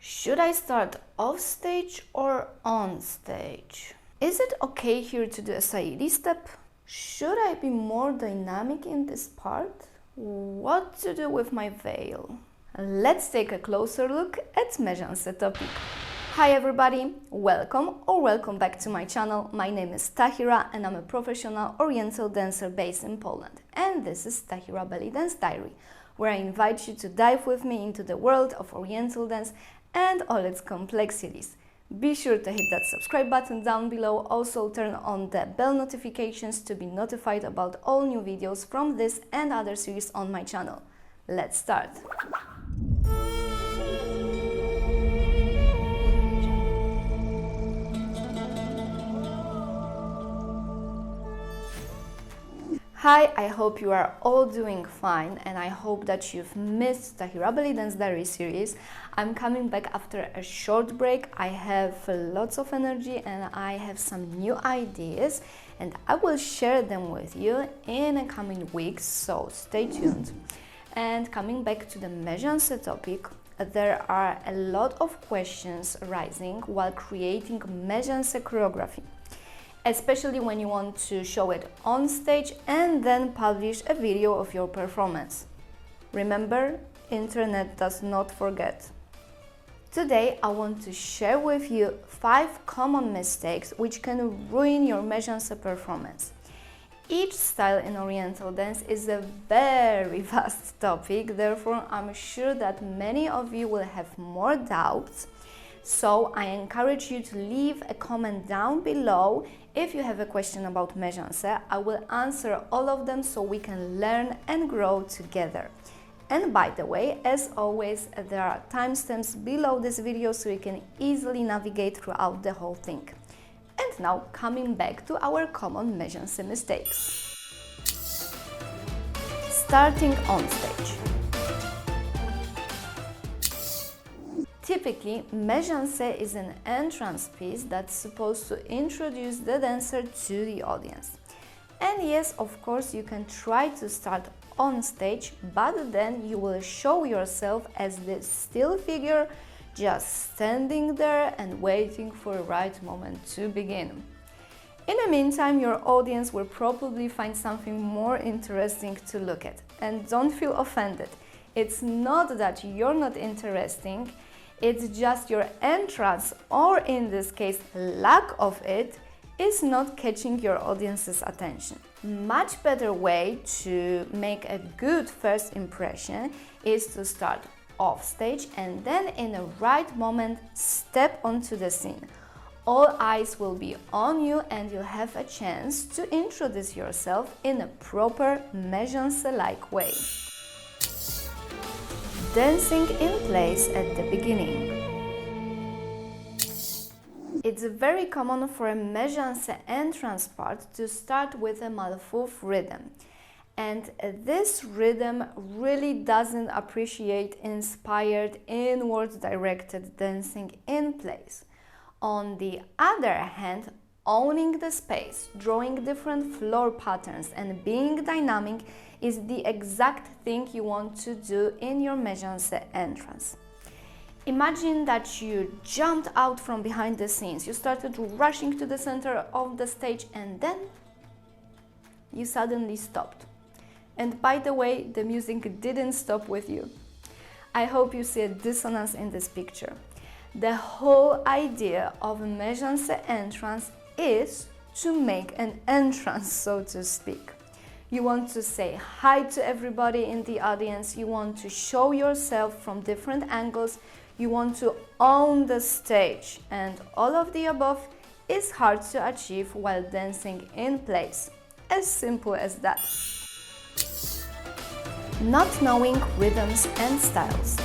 Should I start off stage or on stage? Is it okay here to do a saidi step? Should I be more dynamic in this part? What to do with my veil? Let's take a closer look at Mejance topic. Hi everybody, welcome back to my channel. My name is Tahira and I'm a professional oriental dancer based in Poland. And this is Tahira Belly Dance Diary, where I invite you to dive with me into the world of oriental dance and all its complexities. Be sure to hit that subscribe button down below. Also turn on the bell notifications to be notified about all new videos from this and other series on my channel. Let's start! Hi, I hope you are all doing fine and I hope that you've missed Tahira Belly Dance Diary series. I'm coming back after a short break. I have lots of energy and I have some new ideas and I will share them with you in the coming weeks, so stay tuned. And coming back to the Mejance topic, there are a lot of questions arising while creating Mejance choreography, especially when you want to show it on stage and then publish a video of your performance. Remember, internet does not forget. Today I want to share with you 5 common mistakes which can ruin your Mejance performance. Each style in oriental dance is a very vast topic, therefore I'm sure that many of you will have more doubts. So I encourage you to leave a comment down below if you have a question about Mejance. I will answer all of them so we can learn and grow together. And by the way, as always, there are timestamps below this video so you can easily navigate throughout the whole thing. And now coming back to our common Mejance mistakes. Starting on stage. Typically, Mejance is an entrance piece that's supposed to introduce the dancer to the audience. And yes, of course, you can try to start on stage, but then you will show yourself as this still figure, just standing there and waiting for the right moment to begin. In the meantime, your audience will probably find something more interesting to look at. And don't feel offended. It's not that you're not interesting, it's just your entrance, or in this case, lack of it, is not catching your audience's attention. Much better way to make a good first impression is to start off stage and then in the right moment step onto the scene. All eyes will be on you and you'll have a chance to introduce yourself in a proper Mejance-like way. Dancing in place at the beginning. It's very common for a Mejance entrance part to start with a malfouf rhythm. And this rhythm really doesn't appreciate inspired, inward-directed dancing in place. On the other hand, owning the space, drawing different floor patterns and being dynamic is the exact thing you want to do in your Mejance entrance. Imagine that you jumped out from behind the scenes, you started rushing to the center of the stage and then you suddenly stopped. And by the way, the music didn't stop with you. I hope you see a dissonance in this picture. The whole idea of a Mejance entrance is to make an entrance, so to speak. You want to say hi to everybody in the audience, you want to show yourself from different angles, you want to own the stage, and all of the above is hard to achieve while dancing in place. As simple as that. Not knowing rhythms and styles.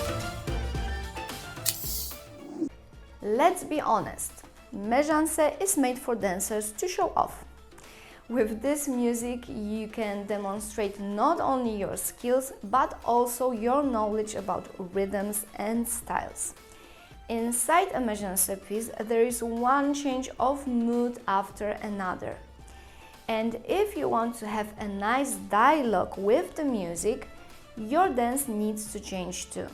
Let's be honest, Mejance is made for dancers to show off. With this music, you can demonstrate not only your skills, but also your knowledge about rhythms and styles. Inside a Mejance piece, there is one change of mood after another. And if you want to have a nice dialogue with the music, your dance needs to change too.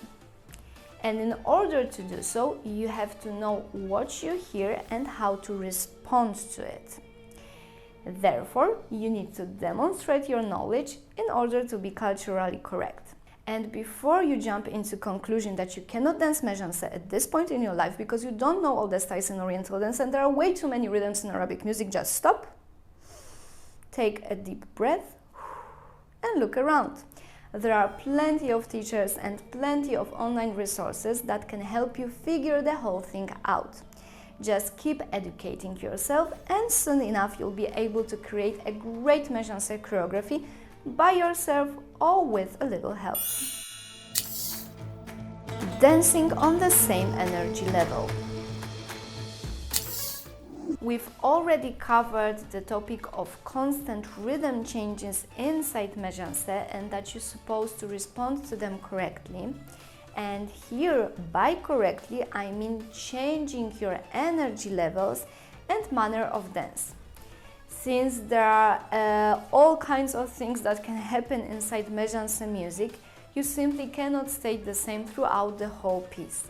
And in order to do so, you have to know what you hear and how to respond to it. Therefore, you need to demonstrate your knowledge in order to be culturally correct. And before you jump into conclusion that you cannot dance Mejance at this point in your life because you don't know all the styles in Oriental dance and there are way too many rhythms in Arabic music, just stop, take a deep breath, and look around. There are plenty of teachers and plenty of online resources that can help you figure the whole thing out. Just keep educating yourself and soon enough you'll be able to create a great Mejance choreography by yourself or with a little help. Dancing on the same energy level. We've already covered the topic of constant rhythm changes inside Mejance and that you're supposed to respond to them correctly. And here, by correctly, I mean changing your energy levels and manner of dance. Since there are all kinds of things that can happen inside Mejance music, you simply cannot stay the same throughout the whole piece.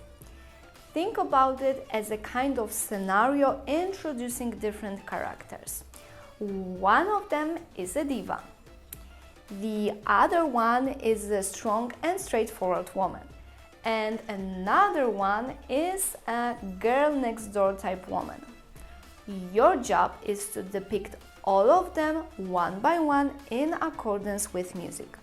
Think about it as a kind of scenario introducing different characters. One of them is a diva. The other one is a strong and straightforward woman. And another one is a girl next door type woman. Your job is to depict all of them one by one in accordance with music.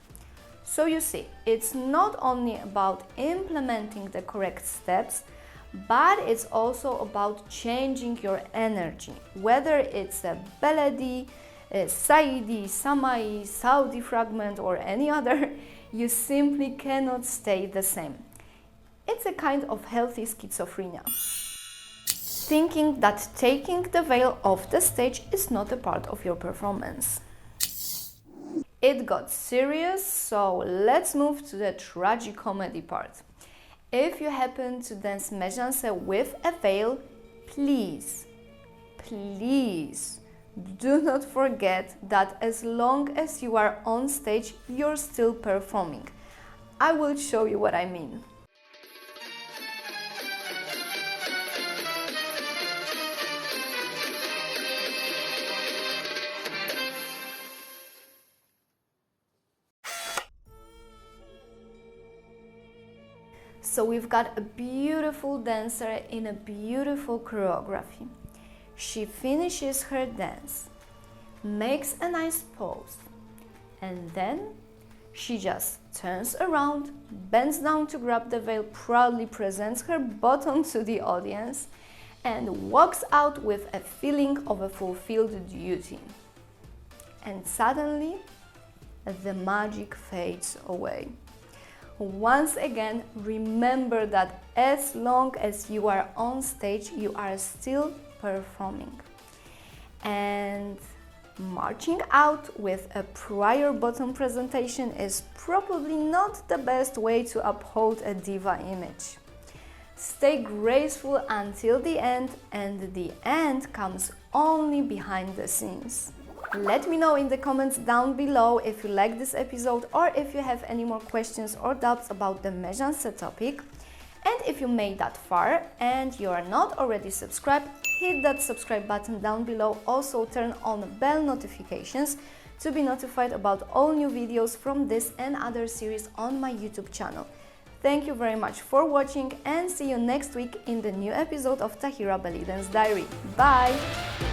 So you see, it's not only about implementing the correct steps, but it's also about changing your energy, whether it's a bellady, a saidi, samai, saudi fragment or any other, you simply cannot stay the same. It's a kind of healthy schizophrenia. Thinking that taking the veil off the stage is not a part of your performance. It got serious, so let's move to the tragicomedy part. If you happen to dance Mejance with a veil, please do not forget that as long as you are on stage, you're still performing. I will show you what I mean. So we've got a beautiful dancer in a beautiful choreography. She finishes her dance, makes a nice pose, and then she just turns around, bends down to grab the veil, proudly presents her bottom to the audience, and walks out with a feeling of a fulfilled duty. And suddenly, the magic fades away. Once again, remember that as long as you are on stage, you are still performing. And marching out with a prior bottom presentation is probably not the best way to uphold a diva image. Stay graceful until the end, and the end comes only behind the scenes. Let me know in the comments down below if you like this episode or if you have any more questions or doubts about the Mejance topic. And if you made that far and you are not already subscribed, hit that subscribe button down below. Also turn on bell notifications to be notified about all new videos from this and other series on my YouTube channel. Thank you very much for watching and see you next week in the new episode of Tahira Belly Dance Diary. Bye!